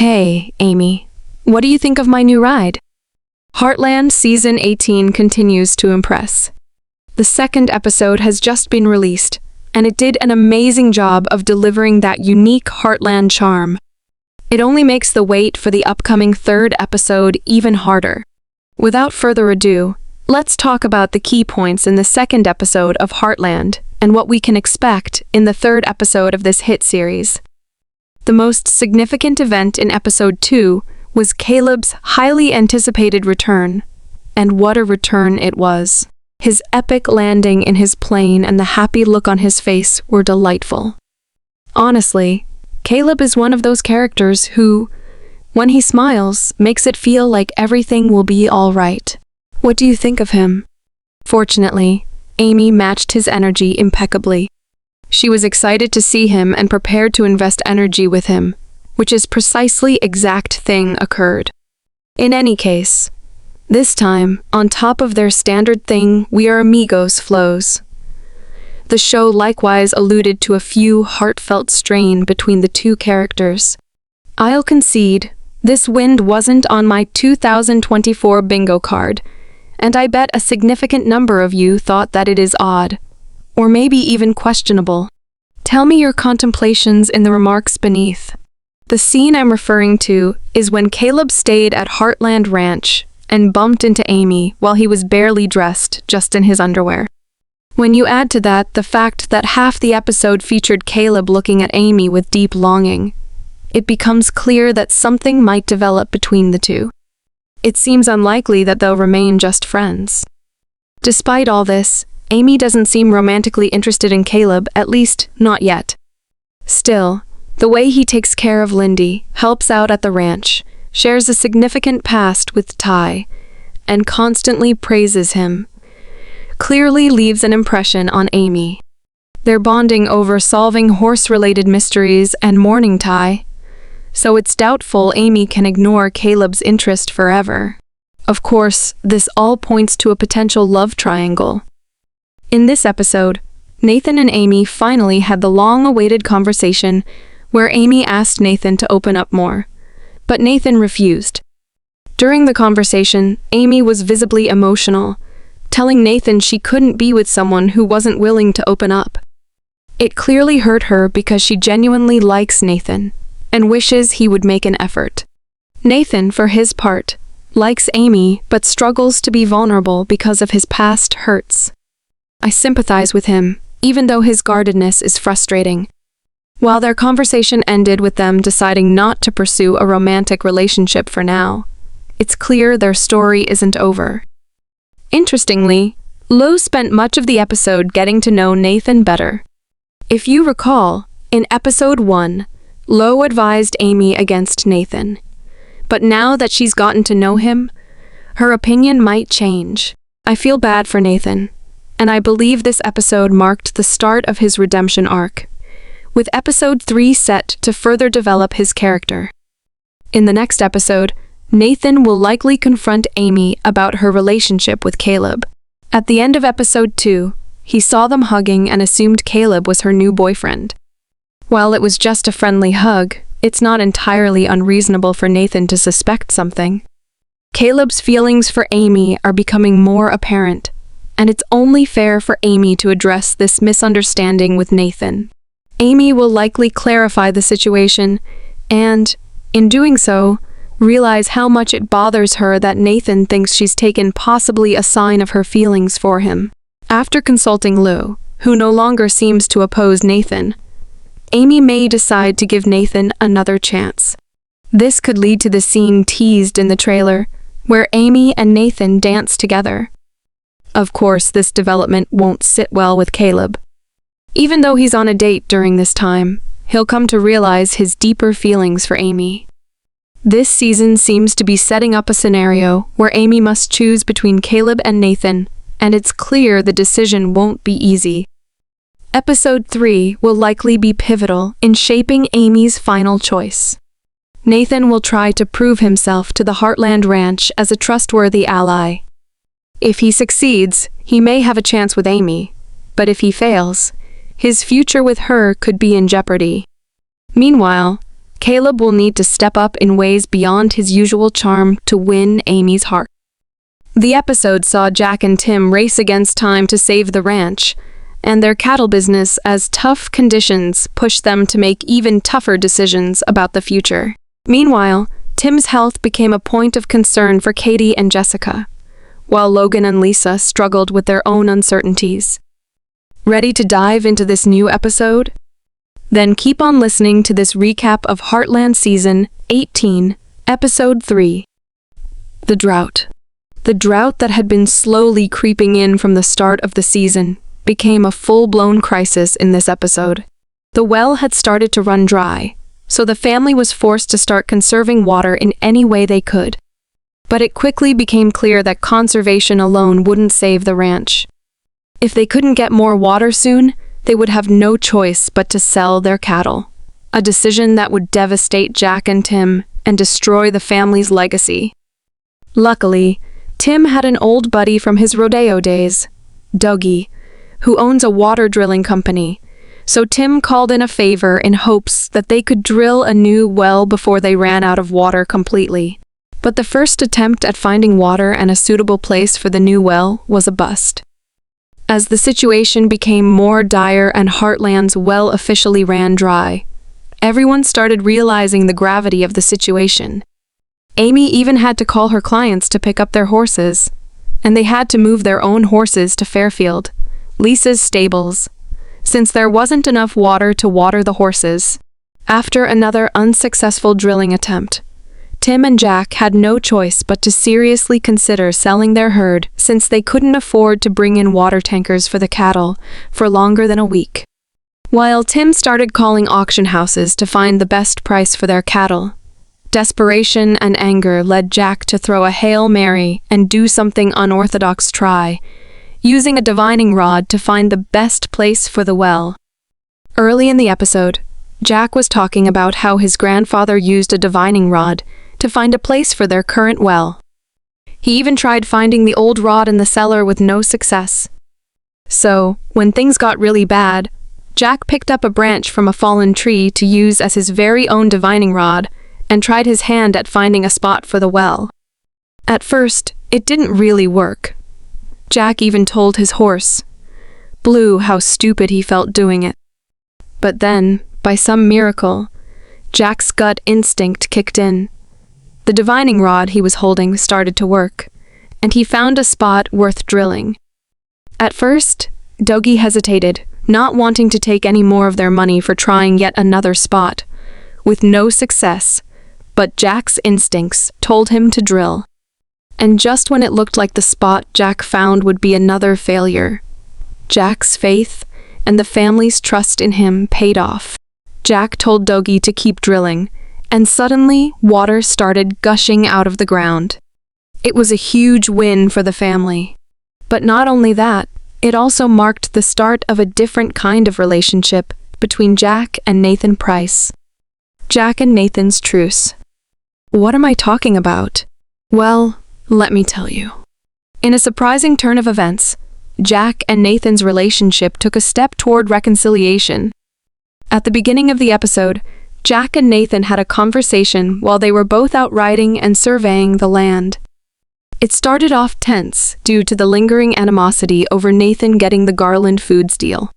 Hey, Amy. What do you think of my new ride? Heartland Season 18 continues to impress. The second episode has just been released, and it did an amazing job of delivering that unique Heartland charm. It only makes the wait for the upcoming third episode even harder. Without further ado, let's talk about the key points in the second episode of Heartland and what we can expect in the third episode of this hit series. The most significant event in episode 2 was Caleb's highly anticipated return. And what a return it was. His epic landing in his plane and the happy look on his face were delightful. Honestly, Caleb is one of those characters who, when he smiles, makes it feel like everything will be all right. What do you think of him? Fortunately, Amy matched his energy impeccably. She was excited to see him and prepared to invest energy with him, which is precisely exact thing occurred. In any case, this time, on top of their standard thing, we are amigos flows. The show likewise alluded to a few heartfelt strain between the two characters. I'll concede, this wind wasn't on my 2024 bingo card, and I bet a significant number of you thought that it is odd, or maybe even questionable. Tell me your contemplations in the remarks beneath. The scene I'm referring to is when Caleb stayed at Heartland Ranch and bumped into Amy while he was barely dressed, just in his underwear. When you add to that the fact that half the episode featured Caleb looking at Amy with deep longing, it becomes clear that something might develop between the two. It seems unlikely that they'll remain just friends. Despite all this, Amy doesn't seem romantically interested in Caleb, at least not yet. Still, the way he takes care of Lindy, helps out at the ranch, shares a significant past with Ty, and constantly praises him, clearly leaves an impression on Amy. They're bonding over solving horse-related mysteries and mourning Ty, so it's doubtful Amy can ignore Caleb's interest forever. Of course, this all points to a potential love triangle. In this episode, Nathan and Amy finally had the long-awaited conversation where Amy asked Nathan to open up more, but Nathan refused. During the conversation, Amy was visibly emotional, telling Nathan she couldn't be with someone who wasn't willing to open up. It clearly hurt her because she genuinely likes Nathan and wishes he would make an effort. Nathan, for his part, likes Amy but struggles to be vulnerable because of his past hurts. I sympathize with him, even though his guardedness is frustrating. While their conversation ended with them deciding not to pursue a romantic relationship for now, it's clear their story isn't over. Interestingly, Lo spent much of the episode getting to know Nathan better. If you recall, in episode 1, Lo advised Amy against Nathan. But now that she's gotten to know him, her opinion might change. I feel bad for Nathan, and I believe this episode marked the start of his redemption arc, with episode 3 set to further develop his character. In the next episode, Nathan will likely confront Amy about her relationship with Caleb. At the end of episode 2, he saw them hugging and assumed Caleb was her new boyfriend. While it was just a friendly hug, it's not entirely unreasonable for Nathan to suspect something. Caleb's feelings for Amy are becoming more apparent, and it's only fair for Amy to address this misunderstanding with Nathan. Amy will likely clarify the situation and, in doing so, realize how much it bothers her that Nathan thinks she's taken possibly a sign of her feelings for him. After consulting Lou, who no longer seems to oppose Nathan, Amy may decide to give Nathan another chance. This could lead to the scene teased in the trailer, where Amy and Nathan dance together. Of course, this development won't sit well with Caleb. Even though he's on a date during this time, he'll come to realize his deeper feelings for Amy. This season seems to be setting up a scenario where Amy must choose between Caleb and Nathan, and it's clear the decision won't be easy. Episode 3 will likely be pivotal in shaping Amy's final choice. Nathan will try to prove himself to the Heartland Ranch as a trustworthy ally. If he succeeds, he may have a chance with Amy, but if he fails, his future with her could be in jeopardy. Meanwhile, Caleb will need to step up in ways beyond his usual charm to win Amy's heart. The episode saw Jack and Tim race against time to save the ranch, and their cattle business as tough conditions pushed them to make even tougher decisions about the future. Meanwhile, Tim's health became a point of concern for Katie and Jessica, while Logan and Lisa struggled with their own uncertainties. Ready to dive into this new episode? Then keep on listening to this recap of Heartland Season 18, Episode 3. The Drought. The drought that had been slowly creeping in from the start of the season became a full-blown crisis in this episode. The well had started to run dry, so the family was forced to start conserving water in any way they could. But it quickly became clear that conservation alone wouldn't save the ranch. If they couldn't get more water soon, they would have no choice but to sell their cattle, a decision that would devastate Jack and Tim and destroy the family's legacy. Luckily, Tim had an old buddy from his rodeo days, Georgie, who owns a water drilling company, so Tim called in a favor in hopes that they could drill a new well before they ran out of water completely. But the first attempt at finding water and a suitable place for the new well was a bust. As the situation became more dire and Heartland's well officially ran dry, everyone started realizing the gravity of the situation. Amy even had to call her clients to pick up their horses, and they had to move their own horses to Fairfield, Lisa's stables, since there wasn't enough water to water the horses. After another unsuccessful drilling attempt, Tim and Jack had no choice but to seriously consider selling their herd since they couldn't afford to bring in water tankers for the cattle for longer than a week. While Tim started calling auction houses to find the best price for their cattle, desperation and anger led Jack to throw a Hail Mary and do something unorthodox try, using a divining rod to find the best place for the well. Early in the episode, Jack was talking about how his grandfather used a divining rod to find a place for their current well. He even tried finding the old rod in the cellar with no success. So, when things got really bad, Jack picked up a branch from a fallen tree to use as his very own divining rod and tried his hand at finding a spot for the well. At first, it didn't really work. Jack even told his horse, Blue, how stupid he felt doing it. But then, by some miracle, Jack's gut instinct kicked in. The divining rod he was holding started to work, and he found a spot worth drilling. At first, Georgie hesitated, not wanting to take any more of their money for trying yet another spot, with no success, but Jack's instincts told him to drill. And just when it looked like the spot Jack found would be another failure, Jack's faith and the family's trust in him paid off. Jack told Georgie to keep drilling, and suddenly water started gushing out of the ground. It was a huge win for the family. But not only that, it also marked the start of a different kind of relationship between Jack and Nathan Price. Jack and Nathan's truce. What am I talking about? Well, let me tell you. In a surprising turn of events, Jack and Nathan's relationship took a step toward reconciliation. At the beginning of the episode, Jack and Nathan had a conversation while they were both out riding and surveying the land. It started off tense due to the lingering animosity over Nathan getting the Garland Foods deal.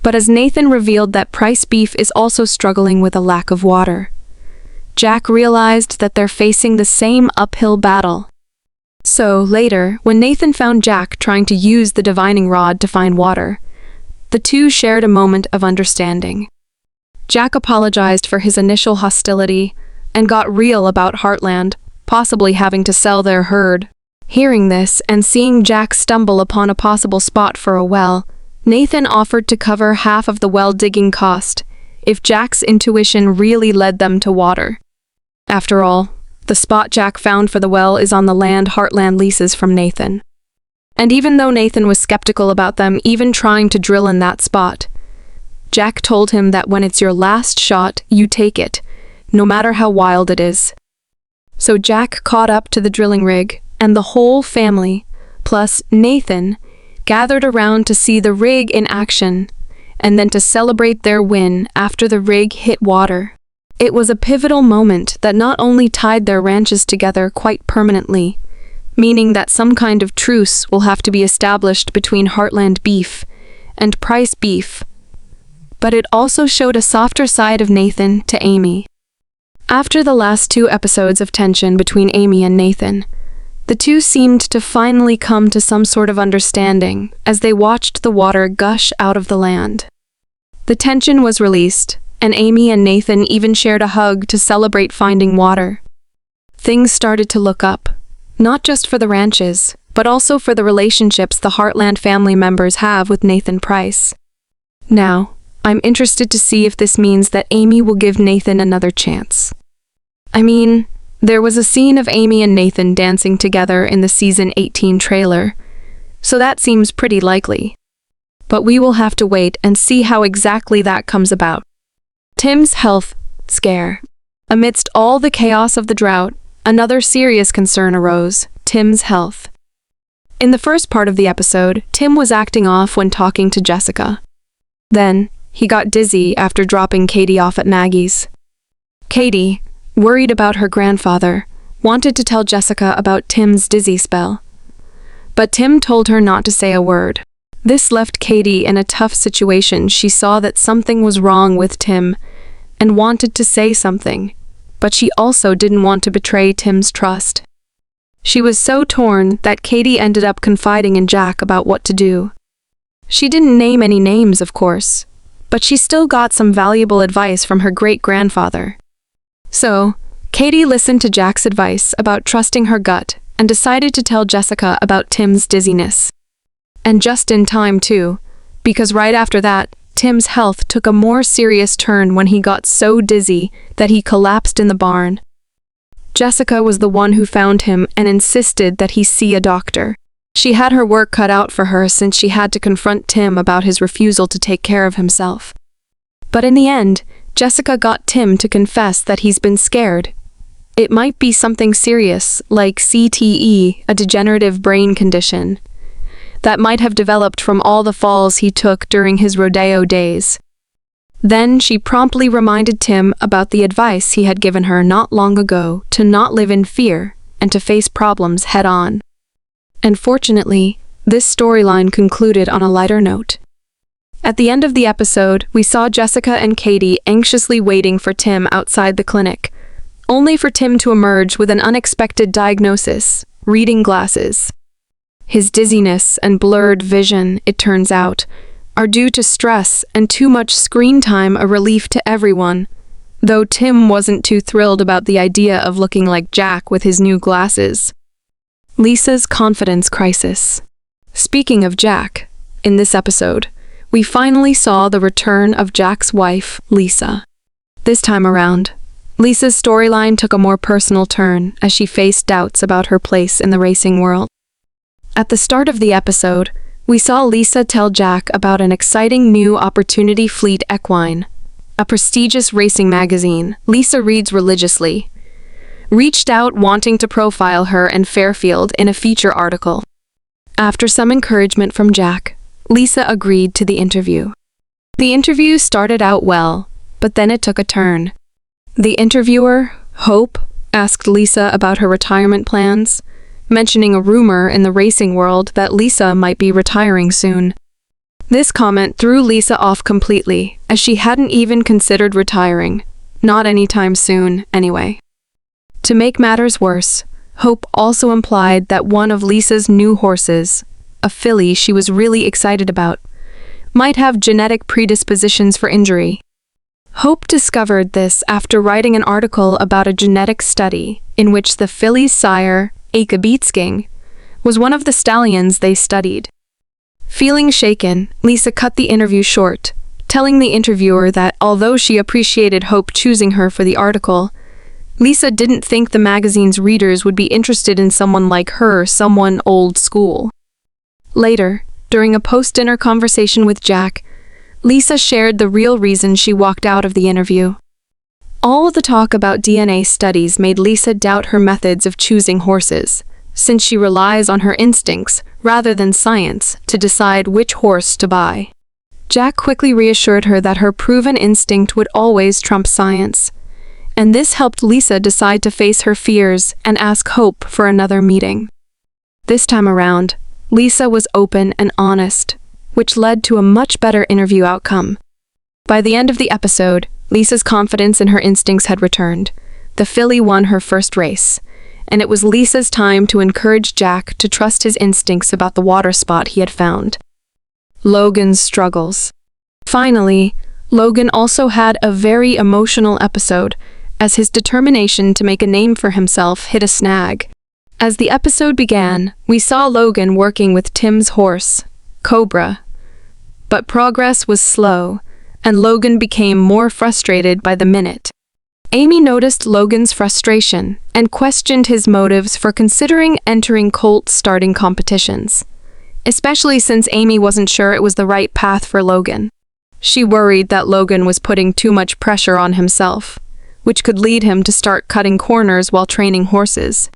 But as Nathan revealed that Price Beef is also struggling with a lack of water, Jack realized that they're facing the same uphill battle. So later, when Nathan found Jack trying to use the divining rod to find water, the two shared a moment of understanding. Jack apologized for his initial hostility and got real about Heartland, possibly having to sell their herd. Hearing this and seeing Jack stumble upon a possible spot for a well, Nathan offered to cover half of the well digging cost if Jack's intuition really led them to water. After all, the spot Jack found for the well is on the land Heartland leases from Nathan. And even though Nathan was skeptical about them even trying to drill in that spot, Jack told him that when it's your last shot, you take it, no matter how wild it is. So Jack caught up to the drilling rig, and the whole family, plus Nathan, gathered around to see the rig in action, and then to celebrate their win after the rig hit water. It was a pivotal moment that not only tied their ranches together quite permanently, meaning that some kind of truce will have to be established between Heartland beef and Price beef, but it also showed a softer side of Nathan to Amy. After the last 2 episodes of tension between Amy and Nathan, the two seemed to finally come to some sort of understanding as they watched the water gush out of the land. The tension was released, and Amy and Nathan even shared a hug to celebrate finding water. Things started to look up, not just for the ranches, but also for the relationships the Heartland family members have with Nathan Price. Now, I'm interested to see if this means that Amy will give Nathan another chance. I mean, there was a scene of Amy and Nathan dancing together in the season 18 trailer, so that seems pretty likely. But we will have to wait and see how exactly that comes about. Tim's health scare. Amidst all the chaos of the drought, another serious concern arose: Tim's health. In the first part of the episode, Tim was acting off when talking to Jessica. Then, he got dizzy after dropping Katie off at Maggie's. Katie, worried about her grandfather, wanted to tell Jessica about Tim's dizzy spell. But Tim told her not to say a word. This left Katie in a tough situation. She saw that something was wrong with Tim and wanted to say something, but she also didn't want to betray Tim's trust. She was so torn that Katie ended up confiding in Jack about what to do. She didn't name any names, of course, but she still got some valuable advice from her great-grandfather. So, Katie listened to Jack's advice about trusting her gut and decided to tell Jessica about Tim's dizziness. And just in time, too, because right after that, Tim's health took a more serious turn when he got so dizzy that he collapsed in the barn. Jessica was the one who found him and insisted that he see a doctor. She had her work cut out for her since she had to confront Tim about his refusal to take care of himself. But in the end, Jessica got Tim to confess that he's been scared. It might be something serious, like CTE, a degenerative brain condition, that might have developed from all the falls he took during his rodeo days. Then she promptly reminded Tim about the advice he had given her not long ago to not live in fear and to face problems head-on. And fortunately, this storyline concluded on a lighter note. At the end of the episode, we saw Jessica and Katie anxiously waiting for Tim outside the clinic, only for Tim to emerge with an unexpected diagnosis: reading glasses. His dizziness and blurred vision, it turns out, are due to stress and too much screen time, a relief to everyone, though Tim wasn't too thrilled about the idea of looking like Jack with his new glasses. Lisa's confidence crisis. Speaking of Jack, in this episode, we finally saw the return of Jack's wife, Lisa. This time around, Lisa's storyline took a more personal turn as she faced doubts about her place in the racing world. At the start of the episode, we saw Lisa tell Jack about an exciting new opportunity, Fleet Equine, a prestigious racing magazine Lisa reads religiously, reached out wanting to profile her and Fairfield in a feature article. After some encouragement from Jack, Lisa agreed to the interview. The interview started out well, but then it took a turn. The interviewer, Hope, asked Lisa about her retirement plans, mentioning a rumor in the racing world that Lisa might be retiring soon. This comment threw Lisa off completely, as she hadn't even considered retiring, not anytime soon, anyway. To make matters worse, Hope also implied that one of Lisa's new horses, a filly she was really excited about, might have genetic predispositions for injury. Hope discovered this after writing an article about a genetic study in which the filly's sire, Akabeetsking, was one of the stallions they studied. Feeling shaken, Lisa cut the interview short, telling the interviewer that although she appreciated Hope choosing her for the article, Lisa didn't think the magazine's readers would be interested in someone like her, someone old school. Later, during a post-dinner conversation with Jack, Lisa shared the real reason she walked out of the interview. All of the talk about DNA studies made Lisa doubt her methods of choosing horses, since she relies on her instincts rather than science to decide which horse to buy. Jack quickly reassured her that her proven instinct would always trump science, and this helped Lisa decide to face her fears and ask Hope for another meeting. This time around, Lisa was open and honest, which led to a much better interview outcome. By the end of the episode, Lisa's confidence in her instincts had returned. The filly won her first race, and it was Lisa's time to encourage Jack to trust his instincts about the water spot he had found. Logan's struggles. Finally, Logan also had a very emotional episode, as his determination to make a name for himself hit a snag. As the episode began, we saw Logan working with Tim's horse, Cobra. But progress was slow, and Logan became more frustrated by the minute. Amy noticed Logan's frustration and questioned his motives for considering entering colt starting competitions, especially since Amy wasn't sure it was the right path for Logan. She worried that Logan was putting too much pressure on himself, which could lead him to start cutting corners while training horses.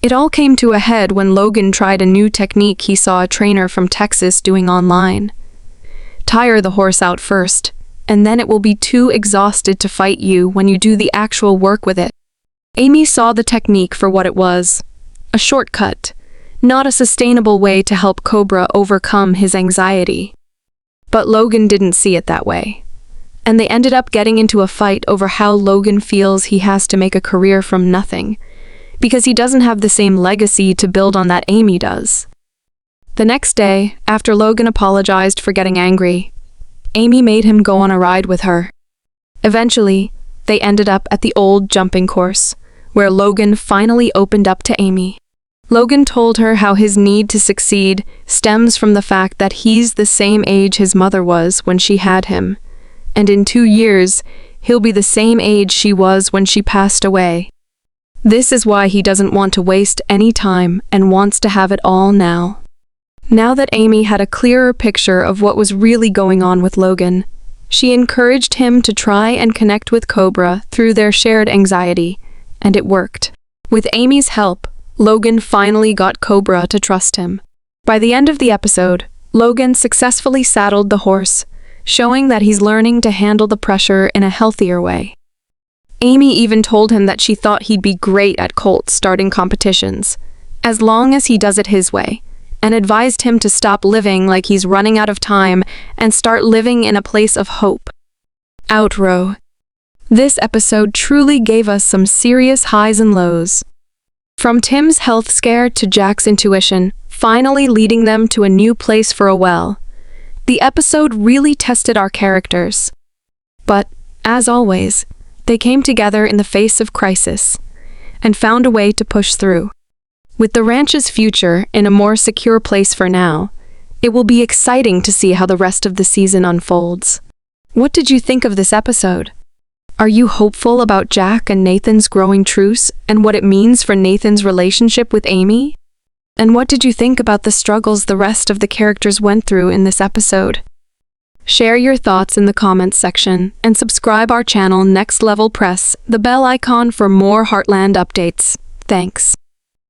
It all came to a head when Logan tried a new technique he saw a trainer from Texas doing online. Tire the horse out first, and then it will be too exhausted to fight you when you do the actual work with it. Amy saw the technique for what it was, a shortcut, not a sustainable way to help Cobra overcome his anxiety. But Logan didn't see it that way, and they ended up getting into a fight over how Logan feels he has to make a career from nothing, because he doesn't have the same legacy to build on that Amy does. The next day, after Logan apologized for getting angry, Amy made him go on a ride with her. Eventually, they ended up at the old jumping course, where Logan finally opened up to Amy. Logan told her how his need to succeed stems from the fact that he's the same age his mother was when she had him, and in 2 years, he'll be the same age she was when she passed away. This is why he doesn't want to waste any time and wants to have it all now. Now that Amy had a clearer picture of what was really going on with Logan, she encouraged him to try and connect with Cobra through their shared anxiety, and it worked. With Amy's help, Logan finally got Cobra to trust him. By the end of the episode, Logan successfully saddled the horse, showing that he's learning to handle the pressure in a healthier way. Amy even told him that she thought he'd be great at colt starting competitions, as long as he does it his way, and advised him to stop living like he's running out of time and start living in a place of hope. Outro. This episode truly gave us some serious highs and lows. From Tim's health scare to Jack's intuition, finally leading them to a new place for a well. The episode really tested our characters. But, as always, they came together in the face of crisis and found a way to push through. With the ranch's future in a more secure place for now, it will be exciting to see how the rest of the season unfolds. What did you think of this episode? Are you hopeful about Jack and Nathan's growing truce and what it means for Nathan's relationship with Amy? And what did you think about the struggles the rest of the characters went through in this episode? Share your thoughts in the comments section and subscribe our channel Next Level. Press the bell icon for more Heartland updates. Thanks.